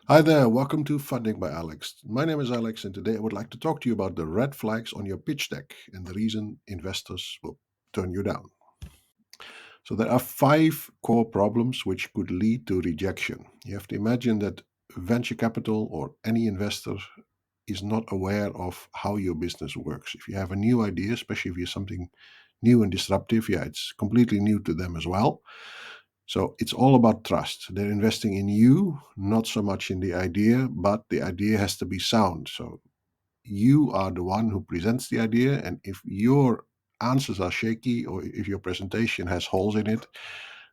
Hi there, welcome to Funding by Alex. My name is Alex, and today I would like to talk to you about the red flags on your pitch deck and the reason investors will turn you down. So, there are five core problems which could lead to rejection. You have to imagine that venture capital or any investor is not aware of how your business works. If you have a new idea, especially if you're something new and disruptive, yeah, it's completely new to them as well. So it's all about trust. They're investing in you, not so much in the idea, but the idea has to be sound. So you are the one who presents the idea. And if your answers are shaky or if your presentation has holes in it,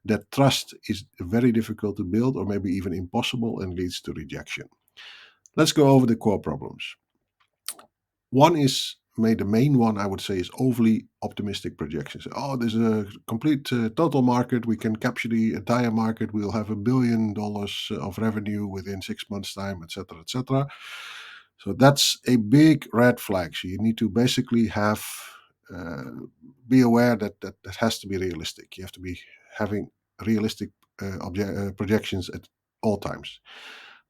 that trust is very difficult to build or maybe even impossible and leads to rejection. Let's go over the core problems. One is made the main one, I would say, is overly optimistic projections. Oh, there's a complete total market. We can capture the entire market. We'll have $1 billion of revenue within 6 months' time, etc., etc. So that's a big red flag. So you need to basically have uh, be aware that has to be realistic. You have to be having realistic projections at all times.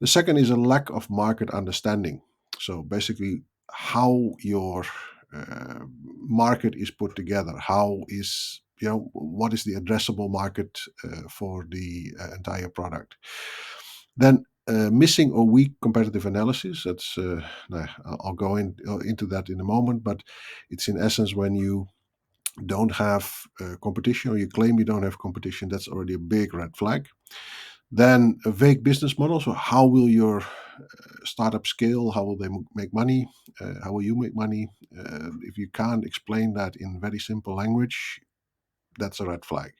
The second is a lack of market understanding. So basically, how your market is put together, how is what is the addressable market for the entire product. Then missing or weak competitive analysis. That's nah, I'll go into that in a moment, but it's in essence when you don't have competition or you claim you don't have competition. That's already a big red flag. Then a vague business model. So how will your startup scale? How will they make money? How will you make money? If you can't explain that in very simple language, that's a red flag.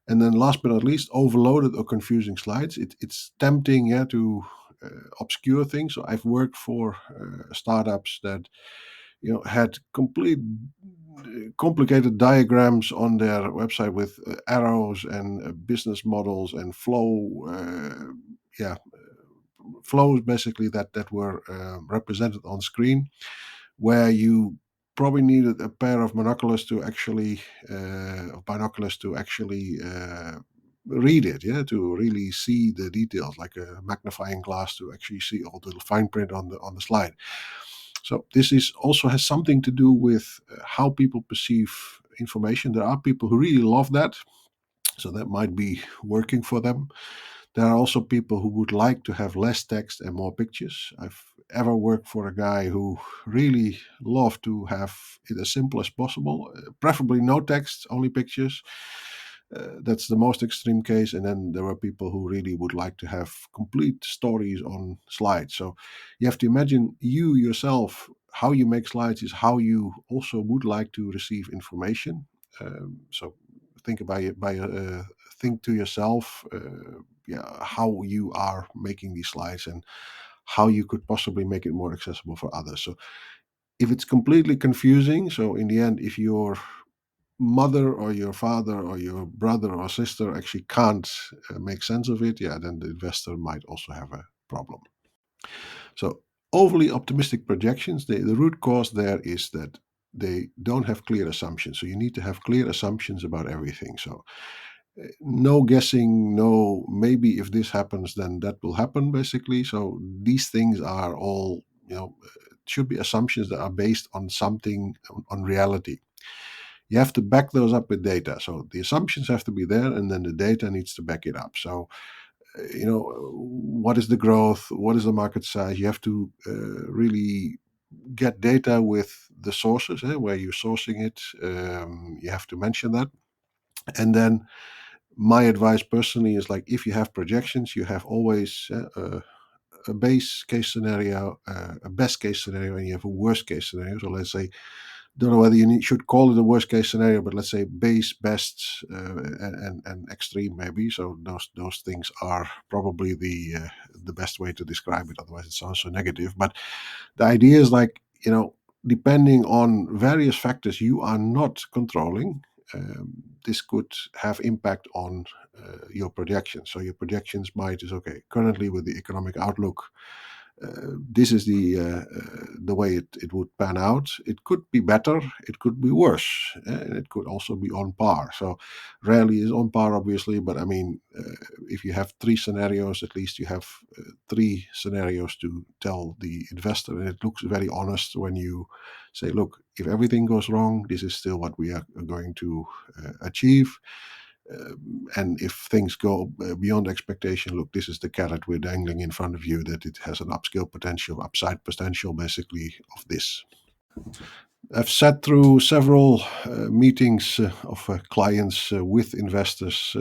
And then last but not least, overloaded or confusing slides. It's tempting, yeah, to obscure things. So I've worked for startups that had complete complicated diagrams on their website with arrows and business models and yeah, flows basically that were represented on screen, where you probably needed a pair of binoculars to actually read it, yeah, to really see the details, like a magnifying glass to actually see all the fine print on the slide. So this is also has something to do with how people perceive information. There are people who really love that, so that might be working for them. There are also people who would like to have less text and more pictures. I've ever worked for a guy who really loved to have it as simple as possible, preferably no text, only pictures. That's the most extreme case. And then there were people who really would like to have complete stories on slides. So you have to imagine you yourself, how you make slides is how you also would like to receive information. So think about it, think to yourself, yeah, how you are making these slides and how you could possibly make it more accessible for others. So if it's completely confusing, so in the end, if your mother or your father or your brother or sister actually can't make sense of it, yeah, then the investor might also have a problem. So overly optimistic projections, the root cause there is that they don't have clear assumptions. So you need to have clear assumptions about everything. So no guessing, no maybe if this happens, then that will happen, basically. So these things are all, should be assumptions that are based on something, on reality. You have to back those up with data. So the assumptions have to be there, and then the data needs to back it up. So, what is the growth? What is the market size? You have to really get data with the sources, where you're sourcing it. You have to mention that. And then my advice personally is, like, if you have projections, you have always a base case scenario, a best case scenario, and you have a worst case scenario. So let's say, don't know whether should call it a worst case scenario, but let's say base, best, and extreme maybe. So those things are probably the best way to describe it. Otherwise, it sounds so negative. But the idea is, like, depending on various factors you are not controlling, this could have impact on your projections. So your projections might is okay. Currently, with the economic outlook, This is the way it would pan out. It could be better, it could be worse, and it could also be on par. So rarely is on par, obviously, but I mean, if you have three scenarios, at least you have three scenarios to tell the investor, and it looks very honest when you say, look, if everything goes wrong, this is still what we are going to achieve. And if things go beyond expectation, look, this is the carrot we're dangling in front of you, that it has an upside potential, basically, of this. I've sat through several meetings of clients with investors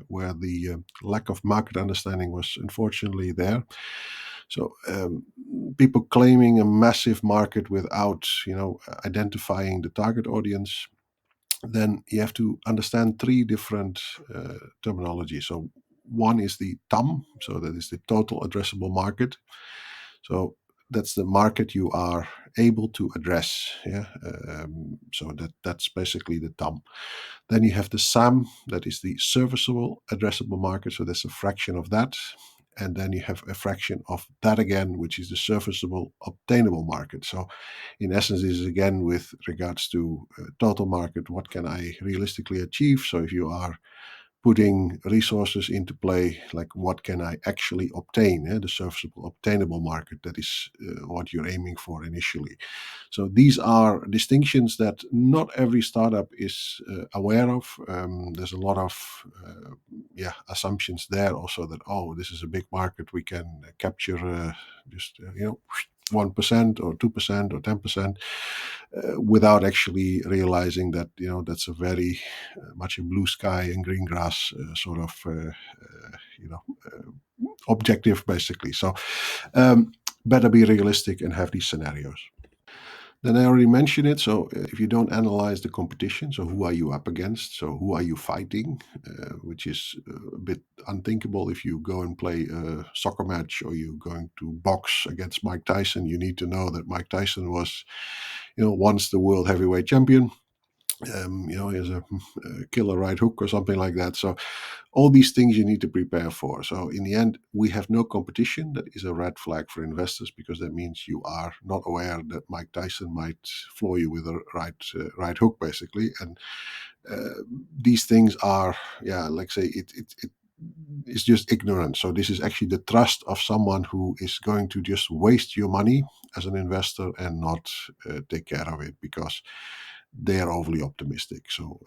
where the lack of market understanding was unfortunately there. So people claiming a massive market without, identifying the target audience. Then you have to understand three different terminologies. So one is the TAM, so that is the total addressable market. So that's the market you are able to address. Yeah, so that's basically the TAM. Then you have the SAM, that is the serviceable addressable market. So that's a fraction of that. And then you have a fraction of that again, which is the serviceable obtainable market. So in essence, this is again with regards to total market, what can I realistically achieve? So if you are putting resources into play, like what can I actually obtain, the serviceable obtainable market, that is what you're aiming for initially. So these are distinctions that not every startup is aware of. There's a lot of assumptions there also that, oh, this is a big market, we can capture just 1% or 2% or 10%, without actually realizing that that's a very much a blue sky and green grass sort of objective, basically. So better be realistic and have these scenarios. Then I already mentioned it. So if you don't analyze the competition, so who are you up against? So who are you fighting? Which is a bit unthinkable. If you go and play a soccer match or you're going to box against Mike Tyson, you need to know that Mike Tyson was, once the world heavyweight champion. He has a killer right hook or something like that. So all these things you need to prepare for. So in the end, we have no competition. That is a red flag for investors, because that means you are not aware that Mike Tyson might floor you with a right hook, basically. And these things are, like say, it's just ignorance. So this is actually the trust of someone who is going to just waste your money as an investor and not take care of it because they are overly optimistic. So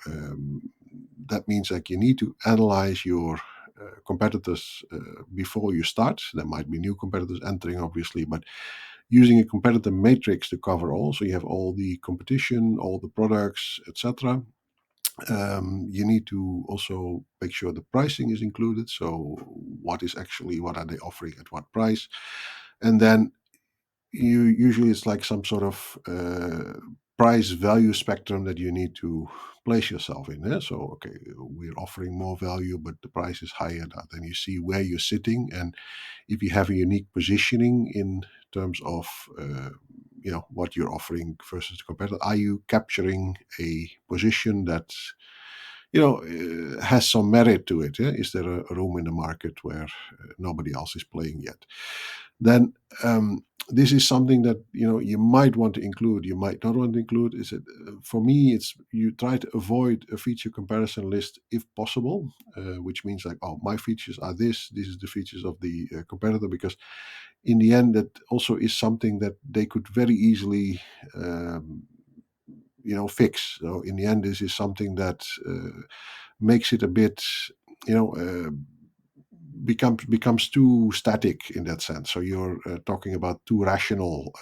that means like you need to analyze your competitors before you start. There might be new competitors entering, obviously, but using a competitor matrix to cover all, so you have all the competition, all the products, etc. You need to also make sure the pricing is included. So what are they offering at what price? And then usually it's like some sort of price value spectrum that you need to place yourself in. So, okay, we're offering more value, but the price is higher. Then you see where you're sitting, and if you have a unique positioning in terms of what you're offering versus the competitor, are you capturing a position that has some merit to it? Yeah? Is there a room in the market where nobody else is playing yet? Then this is something that you might want to include, you might not want to include. Is it for me? It's you try to avoid a feature comparison list if possible, which means like, oh, my features are this. This is the features of the competitor, because in the end, that also is something that they could very easily fix. So in the end, this is something that makes it a bit, becomes too static in that sense. So you're talking about too rational.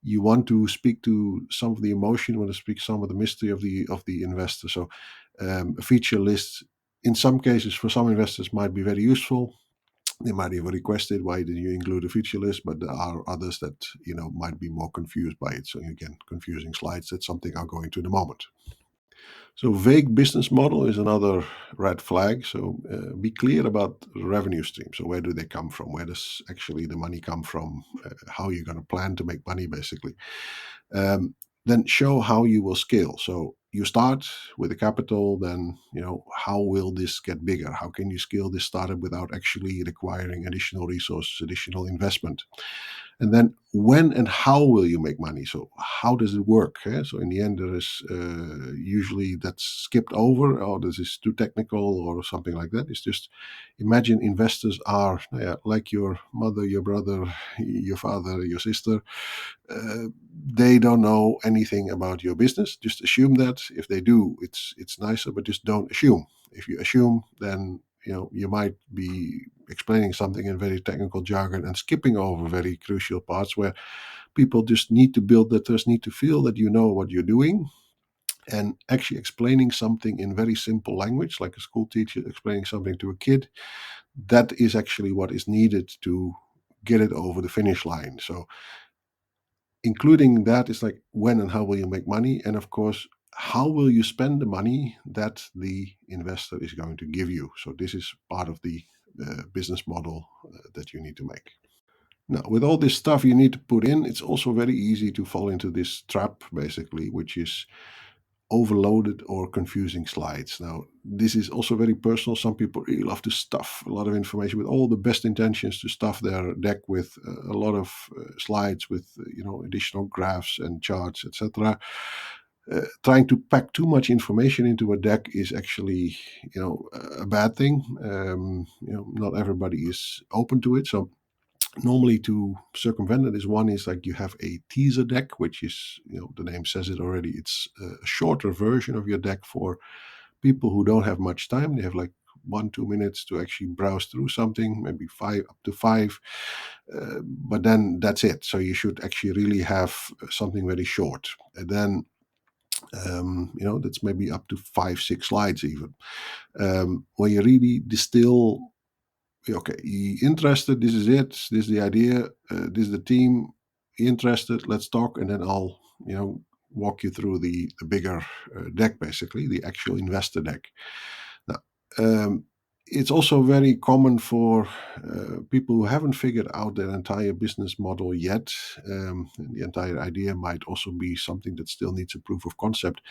You want to speak to some of the emotion, you want to speak some of the mystery of the investor. So a feature list, in some cases, for some investors, might be very useful. They might even request it. Why did you include a feature list? But there are others that might be more confused by it. So again, confusing slides. That's something I'll go into in a moment. So vague business model is another red flag. So be clear about revenue streams. So where do they come from? Where does actually the money come from? How are you going to plan to make money, basically? Then show how you will scale. So you start with a capital, then how will this get bigger? How can you scale this startup without actually requiring additional resources, additional investment? And then when and how will you make money? So how does it work? So in the end, there is usually that's skipped over, or this is too technical or something like that. It's just imagine investors are like your mother, your brother, your father, your sister. uh, they don't know anything about your business. Just assume that. If they do, it's nicer, but just don't assume. If you assume, then you might be explaining something in very technical jargon and skipping over very crucial parts where people just need to build that trust, need to feel that you know what you're doing, and actually explaining something in very simple language, like a school teacher explaining something to a kid. That is actually what is needed to get it over the finish line. So including that is like, when and how will you make money, and of course, how will you spend the money that the investor is going to give you. So this is part of the business model that you need to make. Now, with all this stuff you need to put in, it's also very easy to fall into this trap, basically, which is overloaded or confusing slides. Now, this is also very personal. Some people really love to stuff a lot of information with all the best intentions to stuff their deck with a lot of slides with additional graphs and charts, etc. Trying to pack too much information into a deck is actually, a bad thing. Not everybody is open to it. So normally, to circumvent this, one is like you have a teaser deck, which is, the name says it already, it's a shorter version of your deck for people who don't have much time. They have like 1-2 minutes to actually browse through something, maybe five, up to five, but then that's it. So you should actually really have something very short, and then that's maybe up to 5-6 slides even, where you really distill. Okay, you interested? This is it. This is the idea. This is the team. Interested? Let's talk, and then I'll walk you through the bigger deck, basically the actual investor deck. Now, it's also very common for people who haven't figured out their entire business model yet. The entire idea might also be something that still needs a proof of concept.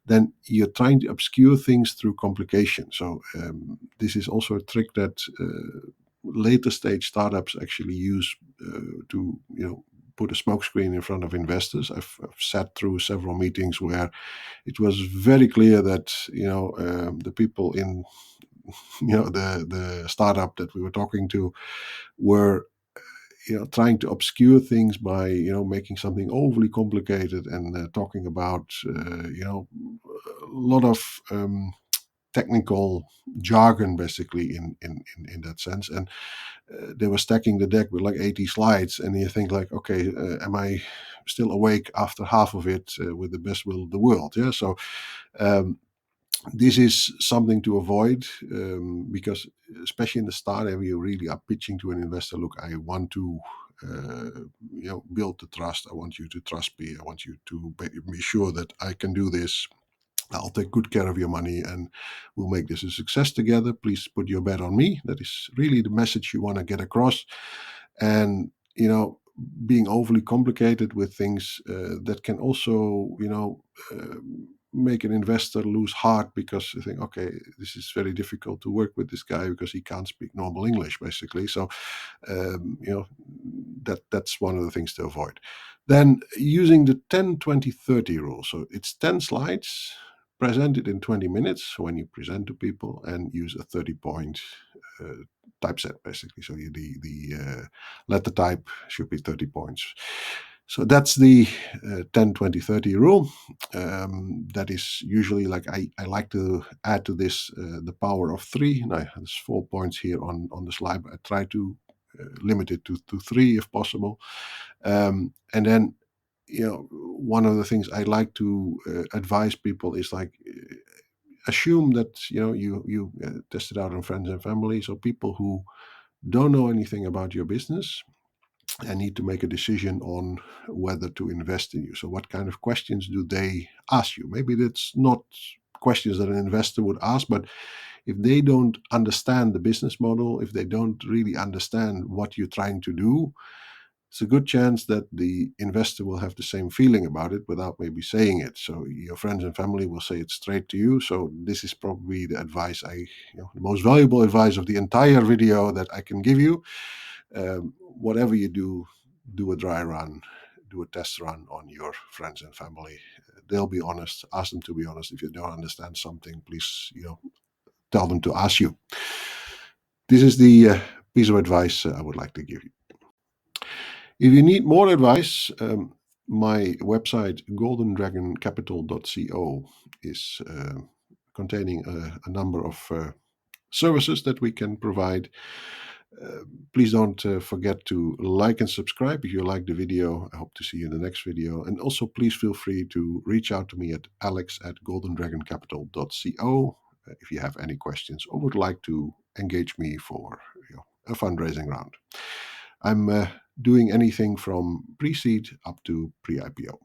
Then you're trying to obscure things through complication. So this is also a trick that later stage startups actually use to put a smokescreen in front of investors. I've sat through several meetings where it was very clear that the people in the startup that we were talking to were trying to obscure things by making something overly complicated and talking about a lot of technical jargon, basically, in that sense. And they were stacking the deck with like 80 slides, and you think like, okay, am I still awake after half of it, with the best will of the world? Yeah. So um, this is something to avoid, because especially in the start, if you really are pitching to an investor, look, I want to build the trust. I want you to trust me. I want you to be sure that I can do this. I'll take good care of your money, and we'll make this a success together. Please put your bet on me. That is really the message you want to get across. And being overly complicated with things that can also make an investor lose heart, because they think, okay, this is very difficult to work with this guy because he can't speak normal English, basically. So that's one of the things to avoid. Then using the 10-20-30 rule. So it's 10 slides presented in 20 minutes when you present to people, and use a 30-point typeset, basically. So the letter type should be 30 points. So that's the 10-20-30 rule. That is usually, like, I like to add to this the power of three. Now, there's 4 points here on the slide, but I try to limit it to three if possible. And then one of the things I like to advise people is like, assume that you test it out on friends and family. So people who don't know anything about your business and need to make a decision on whether to invest in you. So what kind of questions do they ask you? Maybe that's not questions that an investor would ask, but if they don't understand the business model, if they don't really understand what you're trying to do, it's a good chance that the investor will have the same feeling about it without maybe saying it. So your friends and family will say it straight to you. So this is probably the advice the most valuable advice of the entire video that I can give you. Whatever you do, do a dry run, do a test run on your friends and family. They'll be honest. Ask them to be honest. If you don't understand something, please, tell them to ask you. This is the piece of advice I would like to give you. If you need more advice, my website goldendragoncapital.co is containing a number of services that we can provide. Please don't forget to like and subscribe if you like the video. I hope to see you in the next video. And also, please feel free to reach out to me at alex@goldendragoncapital.co if you have any questions or would like to engage me for a fundraising round. I'm doing anything from pre-seed up to pre-IPO.